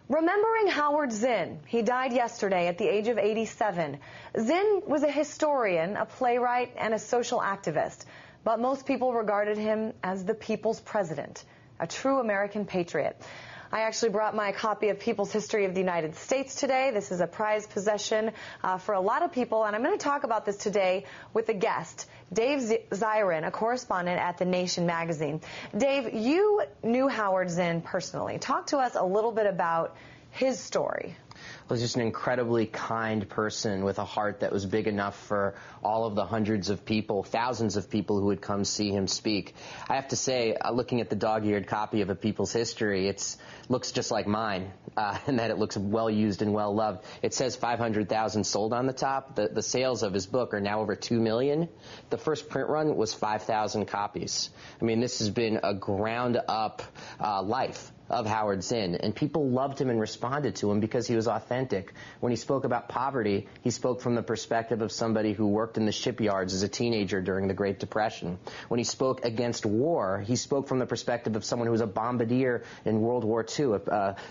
Remembering Howard Zinn. He died yesterday at the age of 87. Zinn was a historian, a playwright, and a social activist. But most people regarded him as the people's president, a true American patriot. I actually brought my copy of People's History of the United States today. This is a prized possession for a lot of people, and I'm going to talk about this today with a guest, Dave Zinn, a correspondent at The Nation magazine. Dave, you knew Howard Zinn personally. Talk to us a little bit about his story. Was just an incredibly kind person with a heart that was big enough for all of the hundreds of people, thousands of people who would come see him speak. I have to say, looking at the dog-eared copy of A People's History, it looks just like mine, in that it looks well used and well loved. It says 500,000 sold on the top. The sales of his book are now over 2 million. The first print run was 5,000 copies. I mean, this has been a ground-up life of Howard Zinn, and people loved him and responded to him because he was authentic. When he spoke about poverty, he spoke from the perspective of somebody who worked in the shipyards as a teenager during the Great Depression. When he spoke against war, he spoke from the perspective of someone who was a bombardier in World War II,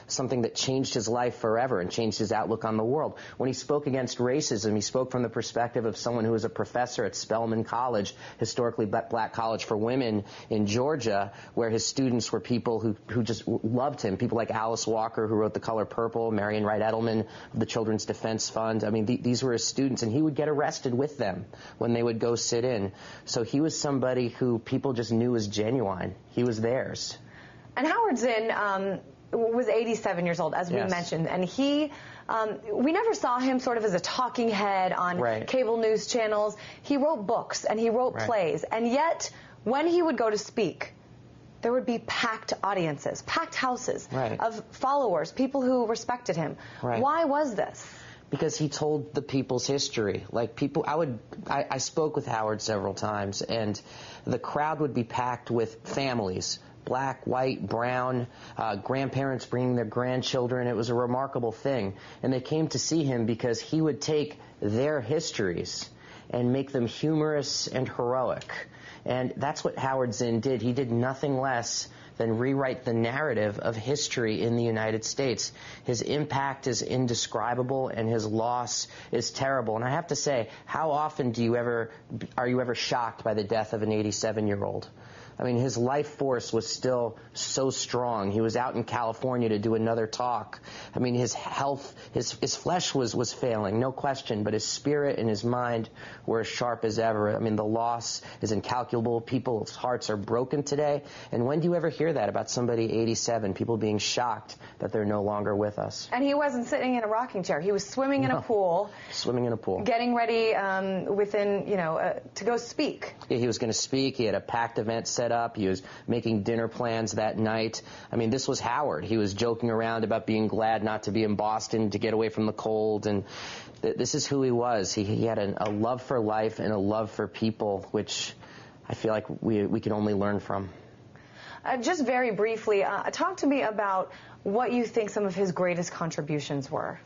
something that changed his life forever and changed his outlook on the world. When he spoke against racism, he spoke from the perspective of someone who was a professor at Spelman College, historically black college for women in Georgia, where his students were people who just loved him. People like Alice Walker, who wrote The Color Purple, Marion Wright Edelman of the Children's Defense Fund. I mean, these were his students, and he would get arrested with them when they would go sit in. So he was somebody who people just knew was genuine. He was theirs. And Howard Zinn was 87 years old, as we mentioned, and we never saw him sort of as a talking head on cable news channels. He wrote books and he wrote plays, and yet when he would go to speak, there would be packed audiences, packed houses of followers, people who respected him. Why was this? Because he told the people's history. Like people, I spoke with Howard several times, and the crowd would be packed with families, black, white, brown, grandparents bringing their grandchildren. It was a remarkable thing. And they came to see him because he would take their histories and make them humorous and heroic. And that's what Howard Zinn did. He did nothing less than rewrite the narrative of history in the United States. His impact is indescribable, and his loss is terrible. And I have to say, how often are you ever shocked by the death of an 87-year-old? I mean, his life force was still so strong. He was out in California to do another talk. I mean, his health, his flesh was failing, no question, but his spirit and his mind were as sharp as ever. I mean, the loss is incalculable. People's hearts are broken today. And when do you ever hear that about somebody 87, people being shocked that they're no longer with us? And he wasn't sitting in a rocking chair. He was swimming in a pool. Swimming in a pool. Getting ready to go speak. Yeah, he was going to speak. He had a packed event set up. He was making dinner plans that night. I mean, this was Howard. He was joking around about being glad not to be in Boston to get away from the cold, and this is who he was. He had a love for life and a love for people, which I feel like we can only learn from. Just very briefly, talk to me about what you think some of his greatest contributions were.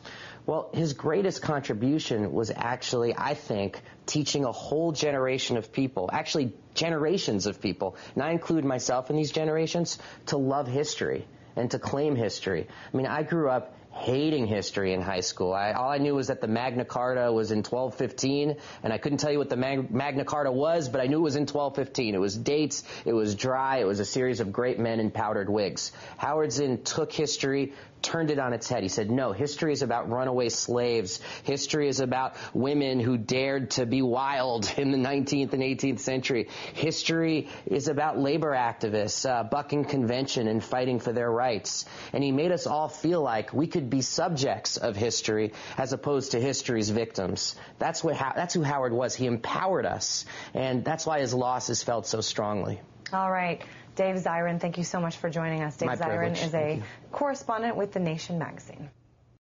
Well, his greatest contribution was actually, I think, teaching a whole generation of people, actually generations of people, and I include myself in these generations, to love history and to claim history. I mean, I grew up hating history in high school. All I knew was that the Magna Carta was in 1215, and I couldn't tell you what the Magna Carta was, but I knew it was in 1215. It was dates, it was dry, it was a series of great men in powdered wigs. Howard Zinn took history, turned it on its head. He said, no, history is about runaway slaves. History is about women who dared to be wild in the 19th and 18th century. History is about labor activists bucking convention and fighting for their rights. And he made us all feel like we could be subjects of history as opposed to history's victims. That's who Howard was. He empowered us, and that's why his loss is felt so strongly. All right. Dave Zinn, thank you so much for joining us. Dave Zinn is a correspondent with The Nation magazine.